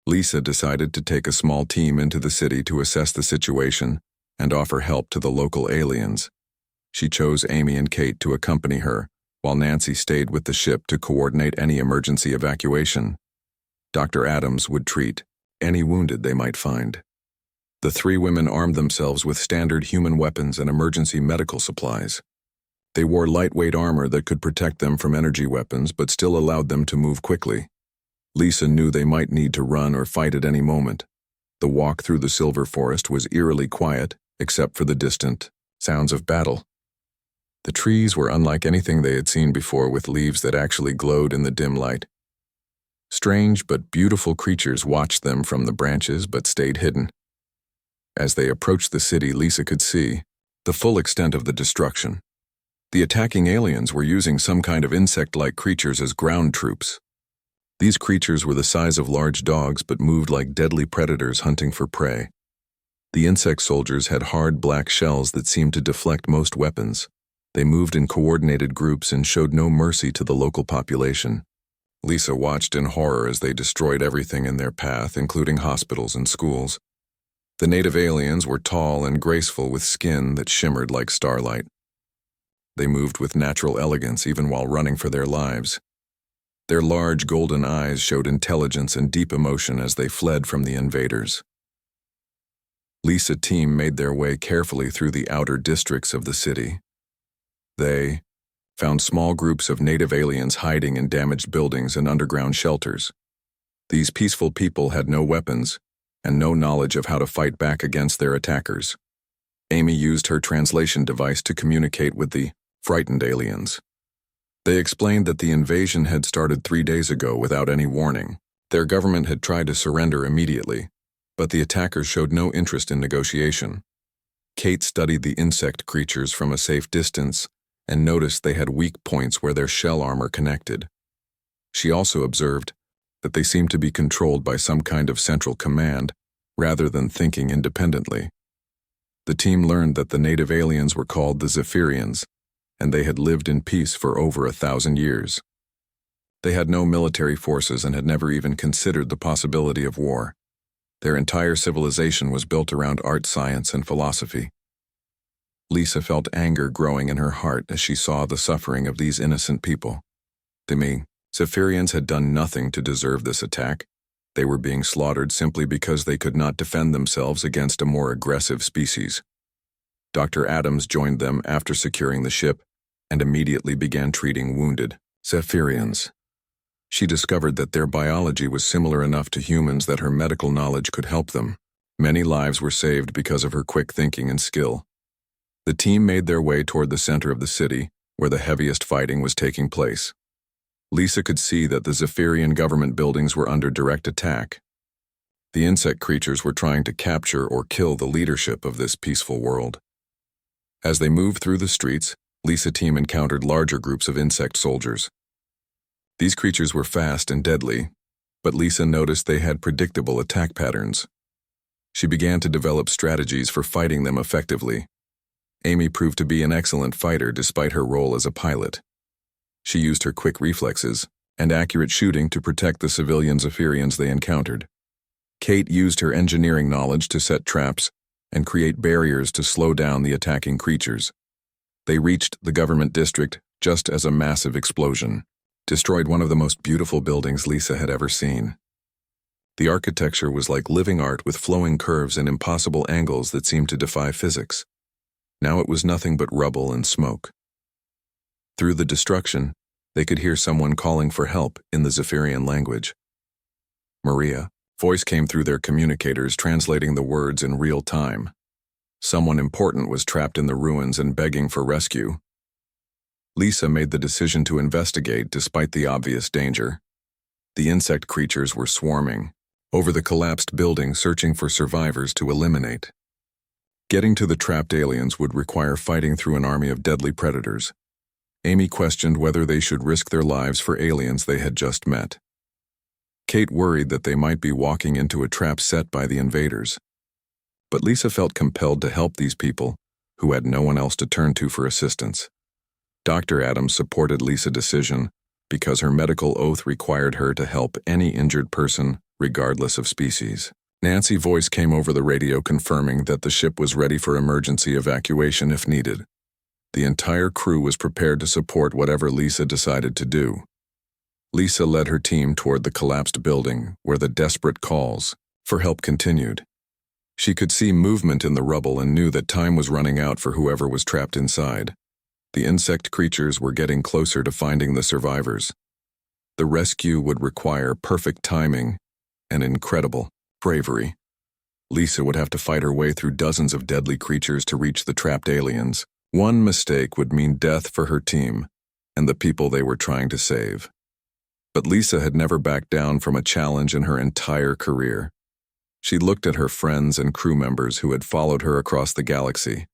Lisa decided to take a small team into the city to assess the situation and offer help to the local aliens. She chose Amy and Kate to accompany her, while Nancy stayed with the ship to coordinate any emergency evacuation. Dr. Adams would treat any wounded they might find. The three women armed themselves with standard human weapons and emergency medical supplies. They wore lightweight armor that could protect them from energy weapons but still allowed them to move quickly. Lisa knew they might need to run or fight at any moment. The walk through the silver forest was eerily quiet, except for the distant sounds of battle. The trees were unlike anything they had seen before, with leaves that actually glowed in the dim light. Strange but beautiful creatures watched them from the branches but stayed hidden. As they approached the city, Lisa could see the full extent of the destruction. The attacking aliens were using some kind of insect-like creatures as ground troops. These creatures were the size of large dogs but moved like deadly predators hunting for prey. The insect soldiers had hard black shells that seemed to deflect most weapons. They moved in coordinated groups and showed no mercy to the local population. Lisa watched in horror as they destroyed everything in their path, including hospitals and schools. The native aliens were tall and graceful with skin that shimmered like starlight. They moved with natural elegance even while running for their lives. Their large golden eyes showed intelligence and deep emotion as they fled from the invaders. Lisa's team made their way carefully through the outer districts of the city. They found small groups of native aliens hiding in damaged buildings and underground shelters. These peaceful people had no weapons and no knowledge of how to fight back against their attackers. Amy used her translation device to communicate with the frightened aliens. They explained that the invasion had started 3 days ago without any warning. Their government had tried to surrender immediately, but the attackers showed no interest in negotiation. Kate studied the insect creatures from a safe distance and noticed they had weak points where their shell armor connected. She also observed that they seemed to be controlled by some kind of central command rather than thinking independently. The team learned that the native aliens were called the Zephyrians, and they had lived in peace for over 1,000 years. They had no military forces and had never even considered the possibility of war. Their entire civilization was built around art, science, and philosophy. Lisa felt anger growing in her heart as she saw the suffering of these innocent people. To me, Zephyrians had done nothing to deserve this attack. They were being slaughtered simply because they could not defend themselves against a more aggressive species. Dr. Adams joined them after securing the ship and immediately began treating wounded Zephyrians. She discovered that their biology was similar enough to humans that her medical knowledge could help them. Many lives were saved because of her quick thinking and skill. The team made their way toward the center of the city, where the heaviest fighting was taking place. Lisa could see that the Zephyrian government buildings were under direct attack. The insect creatures were trying to capture or kill the leadership of this peaceful world. As they moved through the streets, Lisa's team encountered larger groups of insect soldiers. These creatures were fast and deadly, but Lisa noticed they had predictable attack patterns. She began to develop strategies for fighting them effectively. Amy proved to be an excellent fighter despite her role as a pilot. She used her quick reflexes and accurate shooting to protect the civilian Zephyrians they encountered. Kate used her engineering knowledge to set traps and create barriers to slow down the attacking creatures. They reached the government district just as a massive explosion destroyed one of the most beautiful buildings Lisa had ever seen. The architecture was like living art with flowing curves and impossible angles that seemed to defy physics. Now it was nothing but rubble and smoke. Through the destruction, they could hear someone calling for help in the Zephyrian language. Maria, voice came through their communicators, translating the words in real time. Someone important was trapped in the ruins and begging for rescue. Lisa made the decision to investigate despite the obvious danger. The insect creatures were swarming over the collapsed building, searching for survivors to eliminate. Getting to the trapped aliens would require fighting through an army of deadly predators. Amy questioned whether they should risk their lives for aliens they had just met. Kate worried that they might be walking into a trap set by the invaders. But Lisa felt compelled to help these people, who had no one else to turn to for assistance. Dr. Adams supported Lisa's decision because her medical oath required her to help any injured person regardless of species. Nancy's voice came over the radio confirming that the ship was ready for emergency evacuation if needed. The entire crew was prepared to support whatever Lisa decided to do. Lisa led her team toward the collapsed building, where the desperate calls for help continued. She could see movement in the rubble and knew that time was running out for whoever was trapped inside. The insect creatures were getting closer to finding the survivors. The rescue would require perfect timing and incredible bravery. Lisa would have to fight her way through dozens of deadly creatures to reach the trapped aliens. One mistake would mean death for her team and the people they were trying to save. But Lisa had never backed down from a challenge in her entire career. She looked at her friends and crew members who had followed her across the galaxy.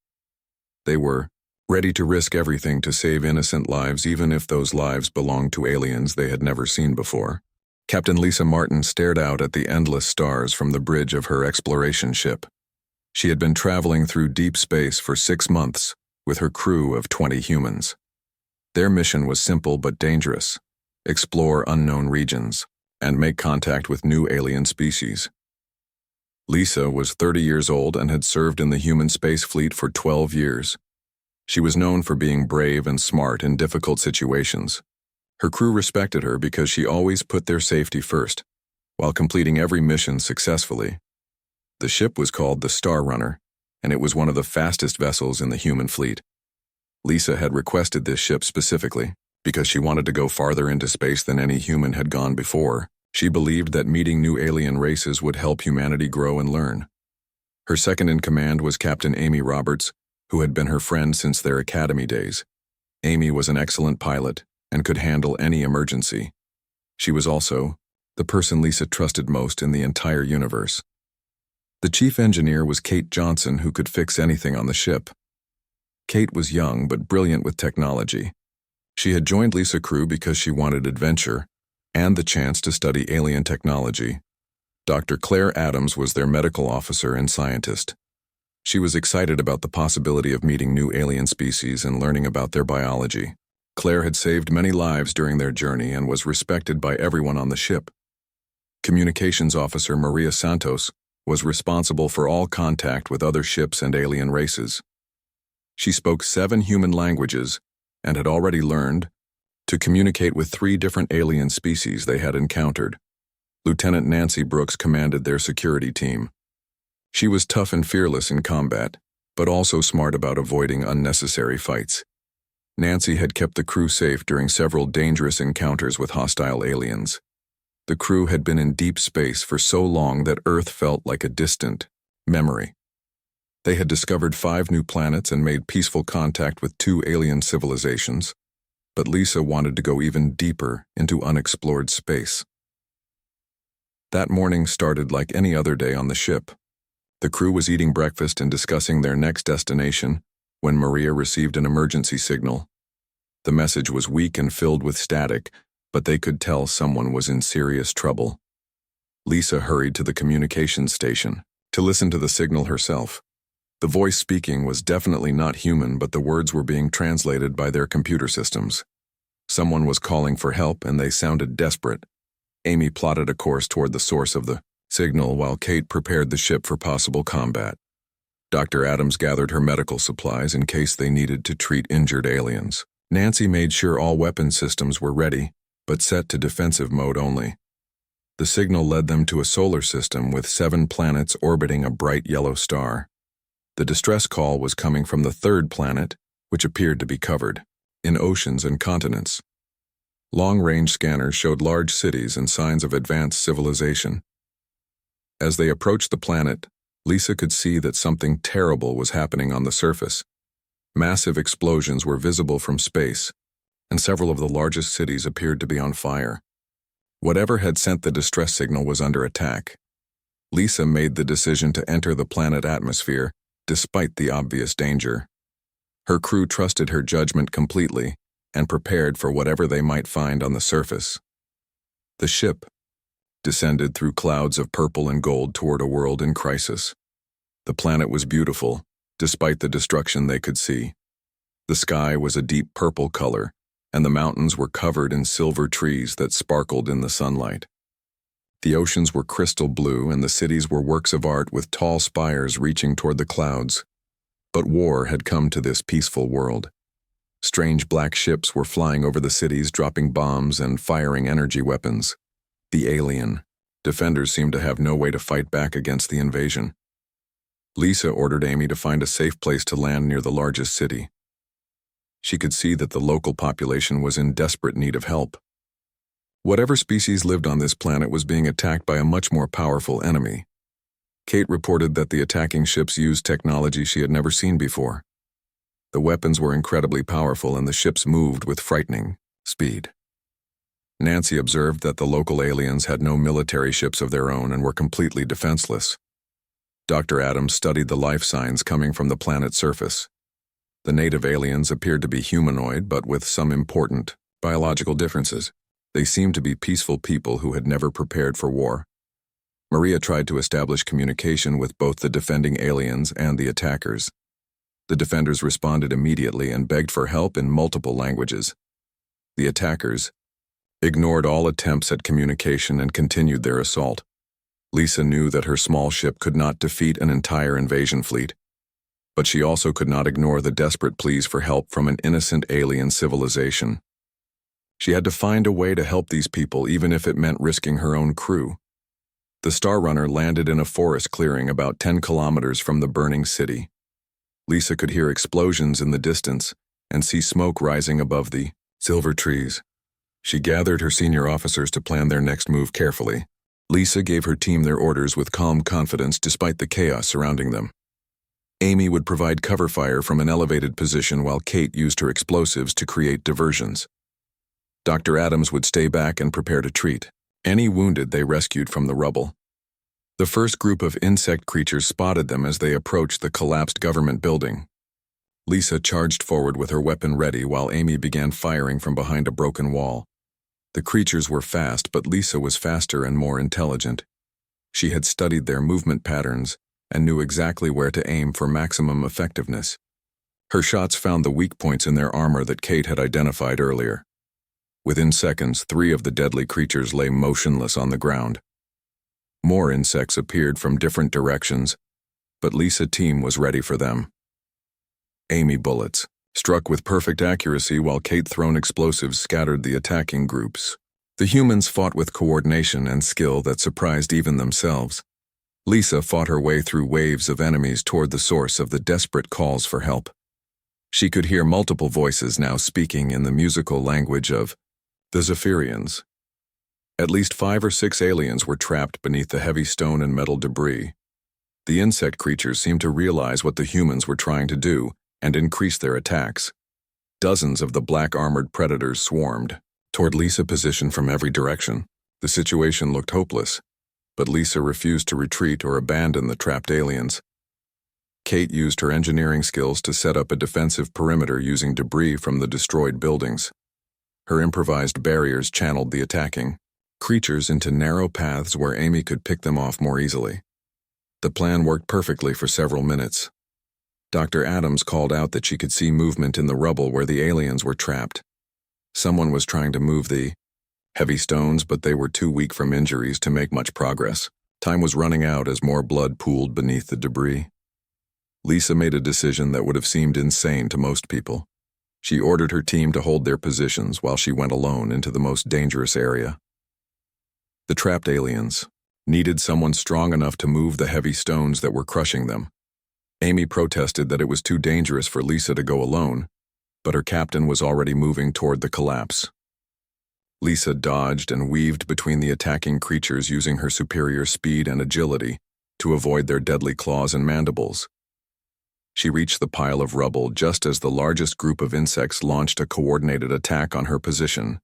They were ready to risk everything to save innocent lives, even if those lives belonged to aliens they had never seen before. Captain Lisa Martin stared out at the endless stars from the bridge of her exploration ship. She had been traveling through deep space for 6 months with her crew of 20 humans. Their mission was simple but dangerous: explore unknown regions and make contact with new alien species. Lisa was 30 years old and had served in the human space fleet for 12 years. She was known for being brave and smart in difficult situations. Her crew respected her because she always put their safety first, while completing every mission successfully. The ship was called the Star Runner, and it was one of the fastest vessels in the human fleet. Lisa had requested this ship specifically because she wanted to go farther into space than any human had gone before. She believed that meeting new alien races would help humanity grow and learn. Her second-in-command was Captain Amy Roberts, who had been her friend since their academy days. Amy was an excellent pilot and could handle any emergency. She was also the person Lisa trusted most in the entire universe. The chief engineer was Kate Johnson, who could fix anything on the ship. Kate was young but brilliant with technology. She had joined Lisa's crew because she wanted adventure and the chance to study alien technology. Dr. Claire Adams was their medical officer and scientist. She was excited about the possibility of meeting new alien species and learning about their biology. Claire had saved many lives during their journey and was respected by everyone on the ship. Communications officer Maria Santos was responsible for all contact with other ships and alien races. She spoke 7 human languages and had already learned to communicate with 3 different alien species they had encountered. Lieutenant Nancy Brooks commanded their security team. She was tough and fearless in combat, but also smart about avoiding unnecessary fights. Nancy had kept the crew safe during several dangerous encounters with hostile aliens. The crew had been in deep space for so long that Earth felt like a distant memory. They had discovered 5 new planets and made peaceful contact with 2 alien civilizations, but Lisa wanted to go even deeper into unexplored space. That morning started like any other day on the ship. The crew was eating breakfast and discussing their next destination when Maria received an emergency signal. The message was weak and filled with static, but they could tell someone was in serious trouble. Lisa hurried to the communications station to listen to the signal herself. The voice speaking was definitely not human, but the words were being translated by their computer systems. Someone was calling for help, and they sounded desperate. Amy plotted a course toward the source of the signal while Kate prepared the ship for possible combat. Dr. Adams gathered her medical supplies in case they needed to treat injured aliens. Nancy made sure all weapon systems were ready, but set to defensive mode only. The signal led them to a solar system with 7 planets orbiting a bright yellow star. The distress call was coming from the 3rd planet, which appeared to be covered in oceans and continents. Long-range scanners showed large cities and signs of advanced civilization. As they approached the planet, Lisa could see that something terrible was happening on the surface. Massive explosions were visible from space, and several of the largest cities appeared to be on fire. Whatever had sent the distress signal was under attack. Lisa made the decision to enter the planet atmosphere, despite the obvious danger. Her crew trusted her judgment completely and prepared for whatever they might find on the surface. The ship descended through clouds of purple and gold toward a world in crisis. The planet was beautiful, despite the destruction they could see. The sky was a deep purple color, and the mountains were covered in silver trees that sparkled in the sunlight. The oceans were crystal blue and the cities were works of art with tall spires reaching toward the clouds. But war had come to this peaceful world. Strange black ships were flying over the cities, dropping bombs and firing energy weapons. The alien defenders seemed to have no way to fight back against the invasion. Lisa ordered Amy to find a safe place to land near the largest city. She could see that the local population was in desperate need of help. Whatever species lived on this planet was being attacked by a much more powerful enemy. Kate reported that the attacking ships used technology she had never seen before. The weapons were incredibly powerful and the ships moved with frightening speed. Nancy observed that the local aliens had no military ships of their own and were completely defenseless. Dr. Adams studied the life signs coming from the planet's surface. The native aliens appeared to be humanoid, but with some important biological differences. They seemed to be peaceful people who had never prepared for war. Maria tried to establish communication with both the defending aliens and the attackers. The defenders responded immediately and begged for help in multiple languages. The attackers ignored all attempts at communication and continued their assault. Lisa knew that her small ship could not defeat an entire invasion fleet, but she also could not ignore the desperate pleas for help from an innocent alien civilization. She had to find a way to help these people, even if it meant risking her own crew. The Star Runner landed in a forest clearing about 10 kilometers from the burning city. Lisa could hear explosions in the distance and see smoke rising above the silver trees. She gathered her senior officers to plan their next move carefully. Lisa gave her team their orders with calm confidence despite the chaos surrounding them. Amy would provide cover fire from an elevated position while Kate used her explosives to create diversions. Dr. Adams would stay back and prepare to treat any wounded they rescued from the rubble. The first group of insect creatures spotted them as they approached the collapsed government building. Lisa charged forward with her weapon ready while Amy began firing from behind a broken wall. The creatures were fast, but Lisa was faster and more intelligent. She had studied their movement patterns and knew exactly where to aim for maximum effectiveness. Her shots found the weak points in their armor that Kate had identified earlier. Within seconds, 3 of the deadly creatures lay motionless on the ground. More insects appeared from different directions, but Lisa's team was ready for them. Amy bullets struck with perfect accuracy while Kate-thrown explosives scattered the attacking groups. The humans fought with coordination and skill that surprised even themselves. Lisa fought her way through waves of enemies toward the source of the desperate calls for help. She could hear multiple voices now speaking in the musical language of the Zephyrians. At least 5 or 6 aliens were trapped beneath the heavy stone and metal debris. The insect creatures seemed to realize what the humans were trying to do and increase their attacks. Dozens of the black-armored predators swarmed toward Lisa's position from every direction. The situation looked hopeless, but Lisa refused to retreat or abandon the trapped aliens. Kate used her engineering skills to set up a defensive perimeter using debris from the destroyed buildings. Her improvised barriers channeled the attacking creatures into narrow paths where Amy could pick them off more easily. The plan worked perfectly for several minutes. Dr. Adams called out that she could see movement in the rubble where the aliens were trapped. Someone was trying to move the heavy stones, but they were too weak from injuries to make much progress. Time was running out as more blood pooled beneath the debris. Lisa made a decision that would have seemed insane to most people. She ordered her team to hold their positions while she went alone into the most dangerous area. The trapped aliens needed someone strong enough to move the heavy stones that were crushing them. Amy protested that it was too dangerous for Lisa to go alone, but her captain was already moving toward the collapse. Lisa dodged and weaved between the attacking creatures using her superior speed and agility to avoid their deadly claws and mandibles. She reached the pile of rubble just as the largest group of insects launched a coordinated attack on her position.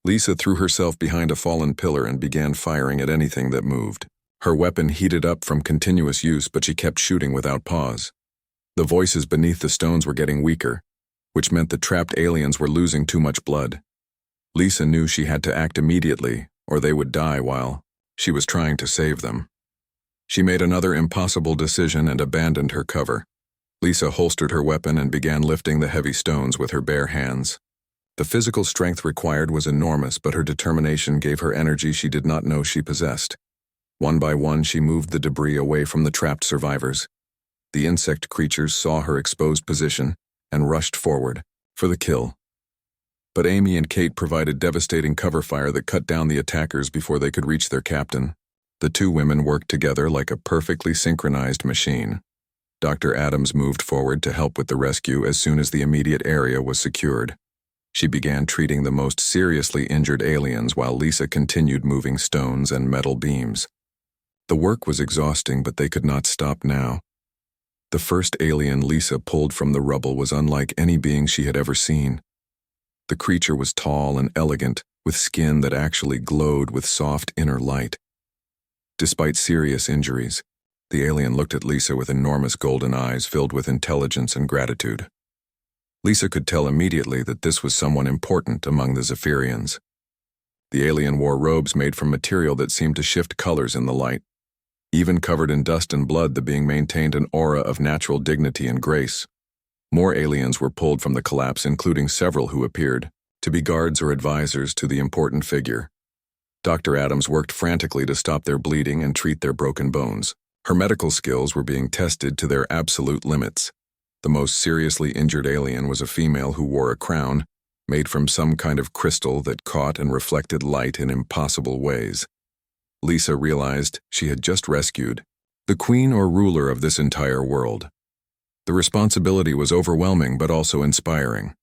Lisa threw herself behind a fallen pillar and began firing at anything that moved. Her weapon heated up from continuous use, but she kept shooting without pause. The voices beneath the stones were getting weaker, which meant the trapped aliens were losing too much blood. Lisa knew she had to act immediately, or they would die while she was trying to save them. She made another impossible decision and abandoned her cover. Lisa holstered her weapon and began lifting the heavy stones with her bare hands. The physical strength required was enormous, but her determination gave her energy she did not know she possessed. One by one, she moved the debris away from the trapped survivors. The insect creatures saw her exposed position and rushed forward for the kill. But Amy and Kate provided devastating cover fire that cut down the attackers before they could reach their captain. The two women worked together like a perfectly synchronized machine. Dr. Adams moved forward to help with the rescue as soon as the immediate area was secured. She began treating the most seriously injured aliens while Lisa continued moving stones and metal beams. The work was exhausting, but they could not stop now. The first alien Lisa pulled from the rubble was unlike any being she had ever seen. The creature was tall and elegant, with skin that actually glowed with soft inner light. Despite serious injuries, the alien looked at Lisa with enormous golden eyes filled with intelligence and gratitude. Lisa could tell immediately that this was someone important among the Zephyrians. The alien wore robes made from material that seemed to shift colors in the light. Even covered in dust and blood, the being maintained an aura of natural dignity and grace. More aliens were pulled from the collapse, including several who appeared to be guards or advisors to the important figure. Dr. Adams worked frantically to stop their bleeding and treat their broken bones. Her medical skills were being tested to their absolute limits. The most seriously injured alien was a female who wore a crown, made from some kind of crystal that caught and reflected light in impossible ways. Lisa realized she had just rescued the queen or ruler of this entire world. The responsibility was overwhelming but also inspiring.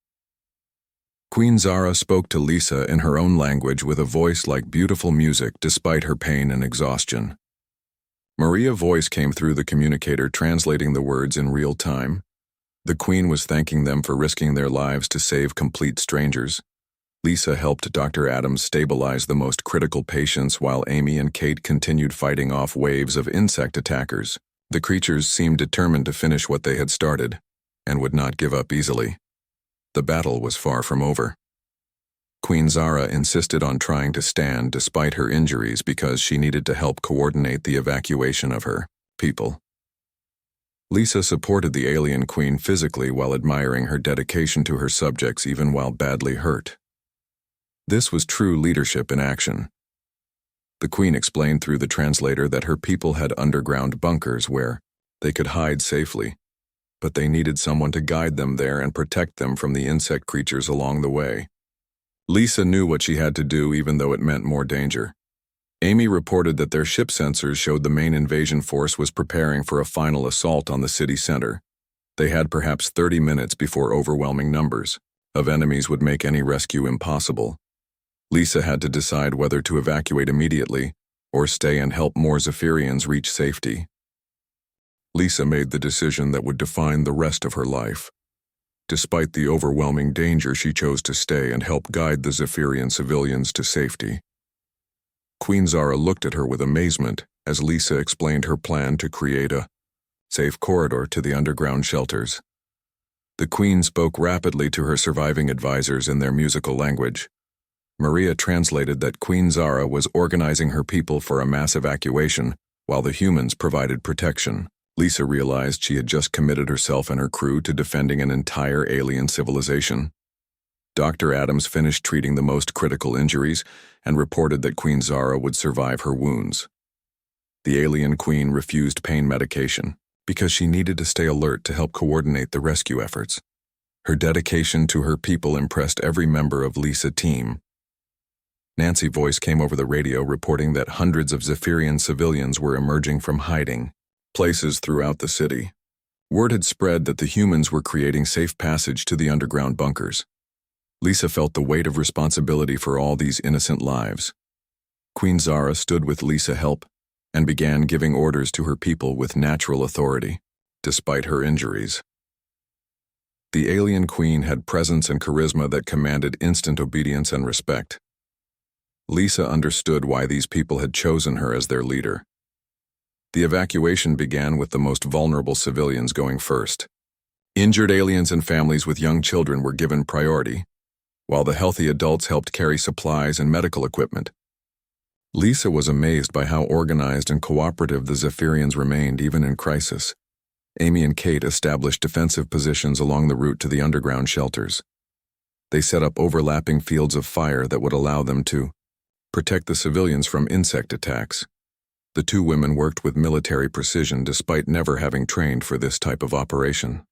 Queen Zara spoke to Lisa in her own language with a voice like beautiful music despite her pain and exhaustion. Maria's voice came through the communicator, translating the words in real time. The queen was thanking them for risking their lives to save complete strangers. Lisa helped Dr. Adams stabilize the most critical patients while Amy and Kate continued fighting off waves of insect attackers. The creatures seemed determined to finish what they had started and would not give up easily. The battle was far from over. Queen Zara insisted on trying to stand despite her injuries because she needed to help coordinate the evacuation of her people. Lisa supported the alien queen physically while admiring her dedication to her subjects even while badly hurt. This was true leadership in action. The queen explained through the translator that her people had underground bunkers where they could hide safely, but they needed someone to guide them there and protect them from the insect creatures along the way. Lisa knew what she had to do even though it meant more danger. Amy reported that their ship sensors showed the main invasion force was preparing for a final assault on the city center. They had perhaps 30 minutes before overwhelming numbers of enemies would make any rescue impossible. Lisa had to decide whether to evacuate immediately or stay and help more Zephyrians reach safety. Lisa made the decision that would define the rest of her life. Despite the overwhelming danger, she chose to stay and help guide the Zephyrian civilians to safety. Queen Zara looked at her with amazement as Lisa explained her plan to create a safe corridor to the underground shelters. The queen spoke rapidly to her surviving advisors in their musical language. Maria translated that Queen Zara was organizing her people for a mass evacuation while the humans provided protection. Lisa realized she had just committed herself and her crew to defending an entire alien civilization. Dr. Adams finished treating the most critical injuries and reported that Queen Zara would survive her wounds. The alien queen refused pain medication because she needed to stay alert to help coordinate the rescue efforts. Her dedication to her people impressed every member of Lisa's team. Nancy's voice came over the radio reporting that hundreds of Zephyrian civilians were emerging from hiding places throughout the city. Word had spread that the humans were creating safe passage to the underground bunkers. Lisa felt the weight of responsibility for all these innocent lives. Queen Zara stood with Lisa's help and began giving orders to her people with natural authority, despite her injuries. The alien queen had presence and charisma that commanded instant obedience and respect. Lisa understood why these people had chosen her as their leader. The evacuation began with the most vulnerable civilians going first. Injured aliens and families with young children were given priority, while the healthy adults helped carry supplies and medical equipment. Lisa was amazed by how organized and cooperative the Zephyrians remained even in crisis. Amy and Kate established defensive positions along the route to the underground shelters. They set up overlapping fields of fire that would allow them to protect the civilians from insect attacks. The two women worked with military precision despite never having trained for this type of operation.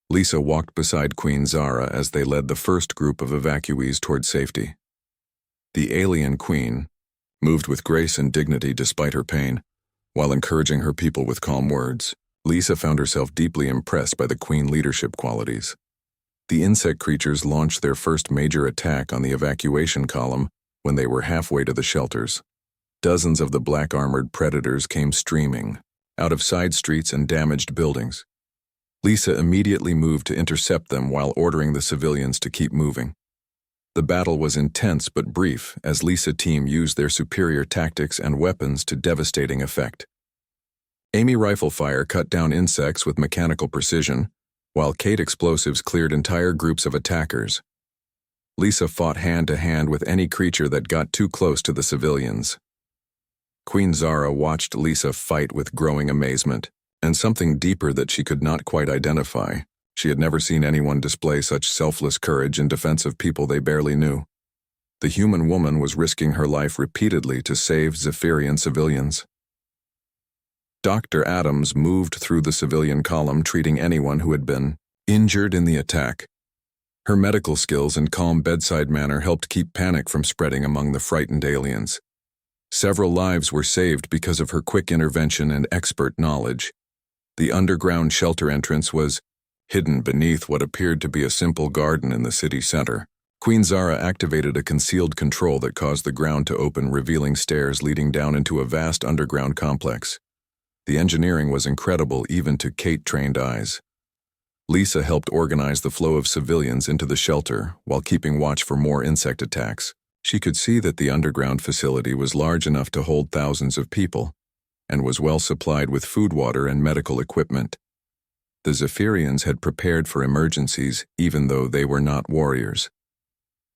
Lisa walked beside Queen Zara as they led the first group of evacuees toward safety. The alien queen moved with grace and dignity despite her pain, while encouraging her people with calm words. Lisa found herself deeply impressed by the queen leadership qualities. The insect creatures launched their first major attack on the evacuation column when they were halfway to the shelters. Dozens of the black-armored predators came streaming out of side streets and damaged buildings. Lisa immediately moved to intercept them while ordering the civilians to keep moving. The battle was intense but brief as Lisa's team used their superior tactics and weapons to devastating effect. Amy rifle fire cut down insects with mechanical precision, while Kate explosives cleared entire groups of attackers. Lisa fought hand-to-hand with any creature that got too close to the civilians. Queen Zara watched Lisa fight with growing amazement, and something deeper that she could not quite identify. She had never seen anyone display such selfless courage in defense of people they barely knew. The human woman was risking her life repeatedly to save Zephyrian civilians. Dr. Adams moved through the civilian column, treating anyone who had been injured in the attack. Her medical skills and calm bedside manner helped keep panic from spreading among the frightened aliens. Several lives were saved because of her quick intervention and expert knowledge. The underground shelter entrance was hidden beneath what appeared to be a simple garden in the city center. Queen Zara activated a concealed control that caused the ground to open, revealing stairs leading down into a vast underground complex. The engineering was incredible even to Kate-trained eyes. Lisa helped organize the flow of civilians into the shelter while keeping watch for more insect attacks. She could see that the underground facility was large enough to hold thousands of people and was well supplied with food, water, and medical equipment. The Zephyrians had prepared for emergencies even though they were not warriors.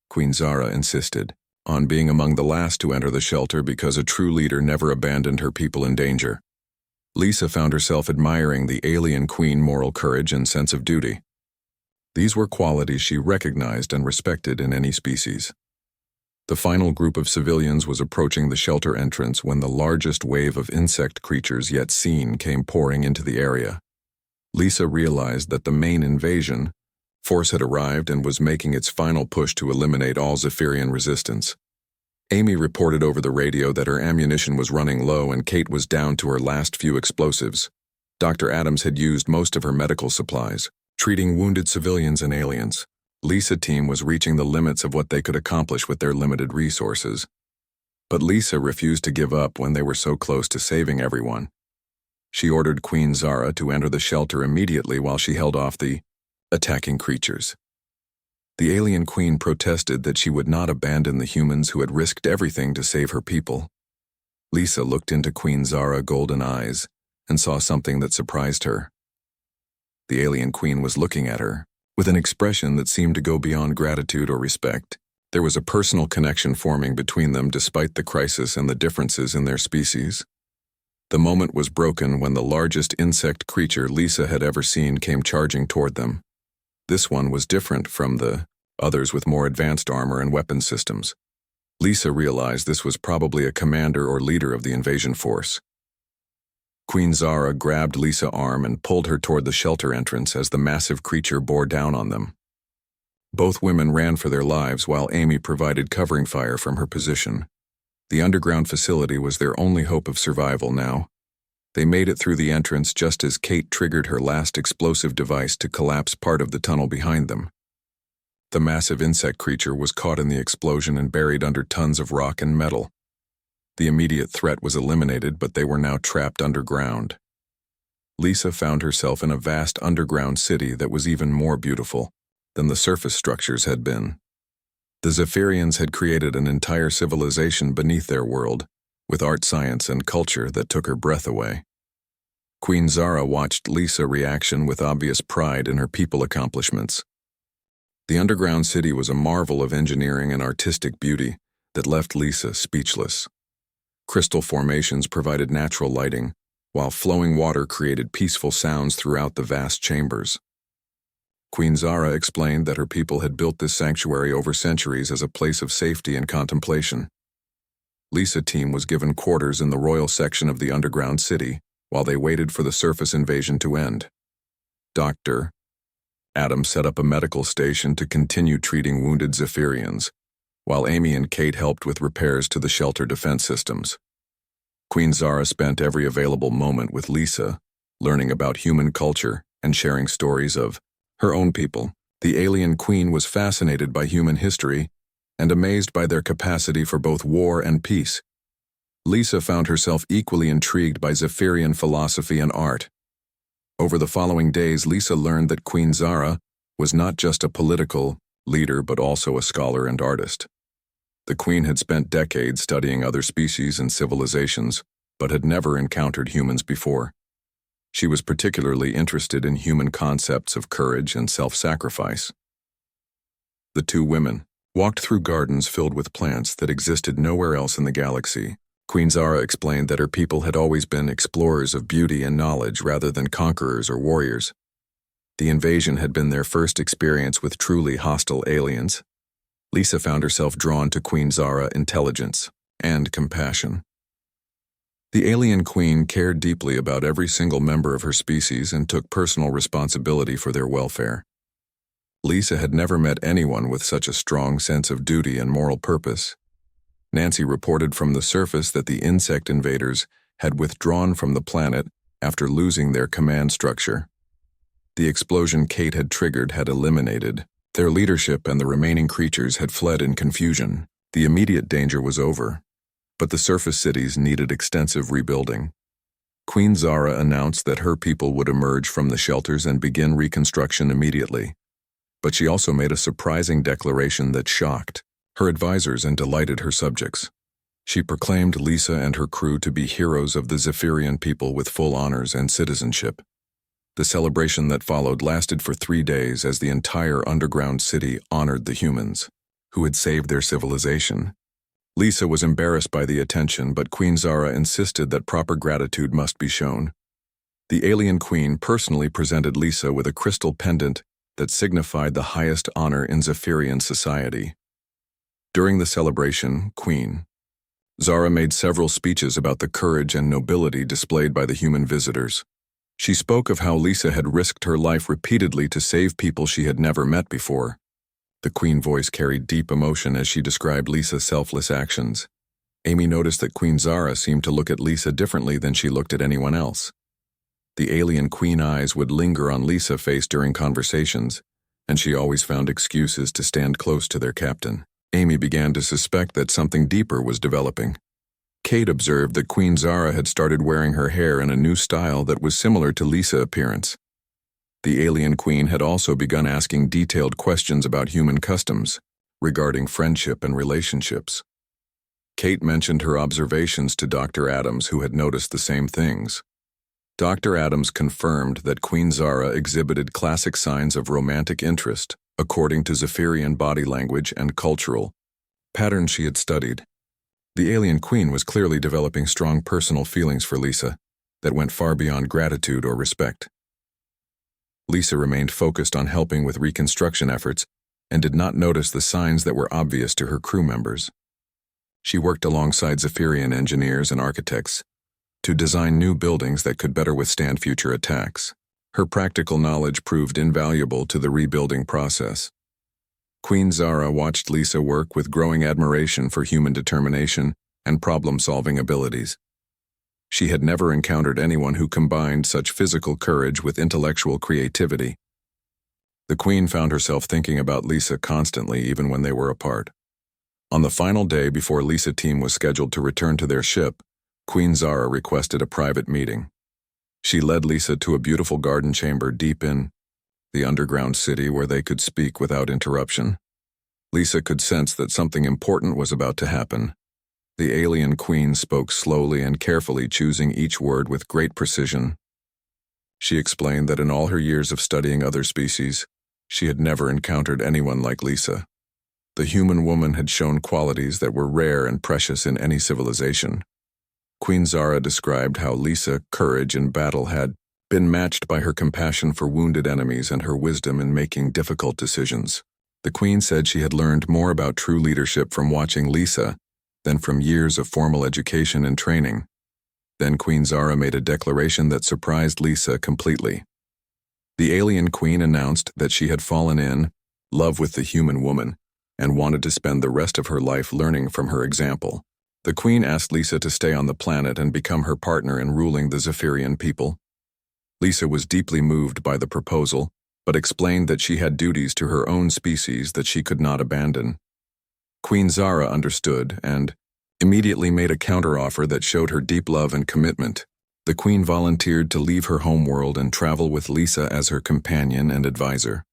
Queen Zara insisted on being among the last to enter the shelter because a true leader never abandoned her people in danger. Lisa found herself admiring the alien queen's moral courage and sense of duty. These were qualities she recognized and respected in any species. The final group of civilians was approaching the shelter entrance when the largest wave of insect creatures yet seen came pouring into the area. Lisa realized that the main invasion force had arrived and was making its final push to eliminate all Zephyrian resistance. Amy reported over the radio that her ammunition was running low and Kate was down to her last few explosives. Dr. Adams had used most of her medical supplies, treating wounded civilians and aliens. Lisa's team was reaching the limits of what they could accomplish with their limited resources. But Lisa refused to give up when they were so close to saving everyone. She ordered Queen Zara to enter the shelter immediately while she held off the attacking creatures. The alien queen protested that she would not abandon the humans who had risked everything to save her people. Lisa looked into Queen Zara's golden eyes and saw something that surprised her. The alien queen was looking at her with an expression that seemed to go beyond gratitude or respect. There was a personal connection forming between them despite the crisis and the differences in their species. The moment was broken when the largest insect creature Lisa had ever seen came charging toward them. This one was different from the others with more advanced armor and weapon systems. Lisa realized this was probably a commander or leader of the invasion force. Queen Zara grabbed Lisa's arm and pulled her toward the shelter entrance as the massive creature bore down on them. Both women ran for their lives while Amy provided covering fire from her position. The underground facility was their only hope of survival now. They made it through the entrance just as Kate triggered her last explosive device to collapse part of the tunnel behind them. The massive insect creature was caught in the explosion and buried under tons of rock and metal. The immediate threat was eliminated, but they were now trapped underground. Lisa found herself in a vast underground city that was even more beautiful than the surface structures had been. The Zephyrians had created an entire civilization beneath their world, with art, science, and culture that took her breath away. Queen Zara watched Lisa's reaction with obvious pride in her people accomplishments. The underground city was a marvel of engineering and artistic beauty that left Lisa speechless. Crystal formations provided natural lighting, while flowing water created peaceful sounds throughout the vast chambers. Queen Zara explained that her people had built this sanctuary over centuries as a place of safety and contemplation. Lisa team was given quarters in the royal section of the underground city while they waited for the surface invasion to end. Dr. Adam set up a medical station to continue treating wounded Zephyrians, while Amy and Kate helped with repairs to the shelter defense systems. Queen Zara spent every available moment with Lisa, learning about human culture and sharing stories of her own people. The alien queen was fascinated by human history and amazed by their capacity for both war and peace. Lisa found herself equally intrigued by Zephyrian philosophy and art. Over the following days, Lisa learned that Queen Zara was not just a political leader but also a scholar and artist. The queen had spent decades studying other species and civilizations, but had never encountered humans before. She was particularly interested in human concepts of courage and self-sacrifice. The two women walked through gardens filled with plants that existed nowhere else in the galaxy. Queen Zara explained that her people had always been explorers of beauty and knowledge rather than conquerors or warriors. The invasion had been their first experience with truly hostile aliens. Lisa found herself drawn to Queen Zara's intelligence and compassion. The alien queen cared deeply about every single member of her species and took personal responsibility for their welfare. Lisa had never met anyone with such a strong sense of duty and moral purpose. Nancy reported from the surface that the insect invaders had withdrawn from the planet after losing their command structure. The explosion Kate had triggered had eliminated their leadership, and the remaining creatures had fled in confusion. The immediate danger was over, but the surface cities needed extensive rebuilding. Queen Zara announced that her people would emerge from the shelters and begin reconstruction immediately. But she also made a surprising declaration that shocked her advisors and delighted her subjects. She proclaimed Lisa and her crew to be heroes of the Zephyrian people with full honors and citizenship. The celebration that followed lasted for 3 days as the entire underground city honored the humans who had saved their civilization. Lisa was embarrassed by the attention, but Queen Zara insisted that proper gratitude must be shown. The alien queen personally presented Lisa with a crystal pendant that signified the highest honor in Zephyrian society. During the celebration, Queen Zara made several speeches about the courage and nobility displayed by the human visitors. She spoke of how Lisa had risked her life repeatedly to save people she had never met before. The queen voice carried deep emotion as she described Lisa's selfless actions. Amy noticed that Queen Zara seemed to look at Lisa differently than she looked at anyone else. The alien queen eyes would linger on Lisa's face during conversations, and she always found excuses to stand close to their captain. Amy began to suspect that something deeper was developing. Kate observed that Queen Zara had started wearing her hair in a new style that was similar to Lisa's appearance. The alien queen had also begun asking detailed questions about human customs, regarding friendship and relationships. Kate mentioned her observations to Dr. Adams, who had noticed the same things. Dr. Adams confirmed that Queen Zara exhibited classic signs of romantic interest, according to Zephyrian body language and cultural patterns she had studied. The alien queen was clearly developing strong personal feelings for Lisa that went far beyond gratitude or respect. Lisa remained focused on helping with reconstruction efforts and did not notice the signs that were obvious to her crew members. She worked alongside Zephyrian engineers and architects to design new buildings that could better withstand future attacks. Her practical knowledge proved invaluable to the rebuilding process. Queen Zara watched Lisa work with growing admiration for human determination and problem-solving abilities. She had never encountered anyone who combined such physical courage with intellectual creativity. The queen found herself thinking about Lisa constantly, even when they were apart. On the final day before Lisa team was scheduled to return to their ship, Queen Zara requested a private meeting. She led Lisa to a beautiful garden chamber deep in the underground city where they could speak without interruption. Lisa could sense that something important was about to happen. The alien queen spoke slowly and carefully, choosing each word with great precision. She explained that in all her years of studying other species, she had never encountered anyone like Lisa. The human woman had shown qualities that were rare and precious in any civilization. Queen Zara described how Lisa's courage in battle had been matched by her compassion for wounded enemies and her wisdom in making difficult decisions. The Queen said she had learned more about true leadership from watching Lisa than from years of formal education and training. Then Queen Zara made a declaration that surprised Lisa completely. The alien queen announced that she had fallen in love with the human woman and wanted to spend the rest of her life learning from her example. The queen asked Lisa to stay on the planet and become her partner in ruling the Zephyrian people. Lisa was deeply moved by the proposal, but explained that she had duties to her own species that she could not abandon. Queen Zara understood and immediately made a counteroffer that showed her deep love and commitment. The queen volunteered to leave her homeworld and travel with Lisa as her companion and advisor.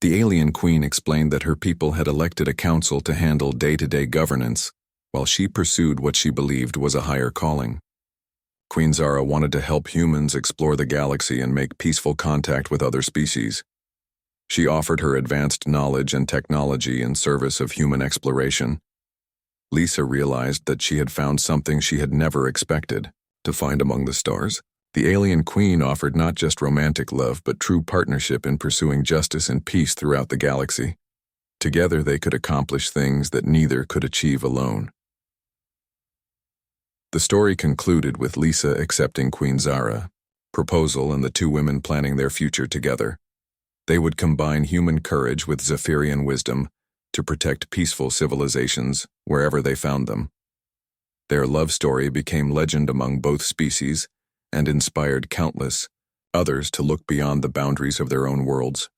The alien queen explained that her people had elected a council to handle day-to-day governance, while she pursued what she believed was a higher calling. Queen Zara wanted to help humans explore the galaxy and make peaceful contact with other species. She offered her advanced knowledge and technology in service of human exploration. Lisa realized that she had found something she had never expected to find among the stars. The alien queen offered not just romantic love but true partnership in pursuing justice and peace throughout the galaxy. Together they could accomplish things that neither could achieve alone. The story concluded with Lisa accepting Queen Zara's proposal and the two women planning their future together. They would combine human courage with Zephyrian wisdom to protect peaceful civilizations wherever they found them. Their love story became legend among both species and inspired countless others to look beyond the boundaries of their own worlds.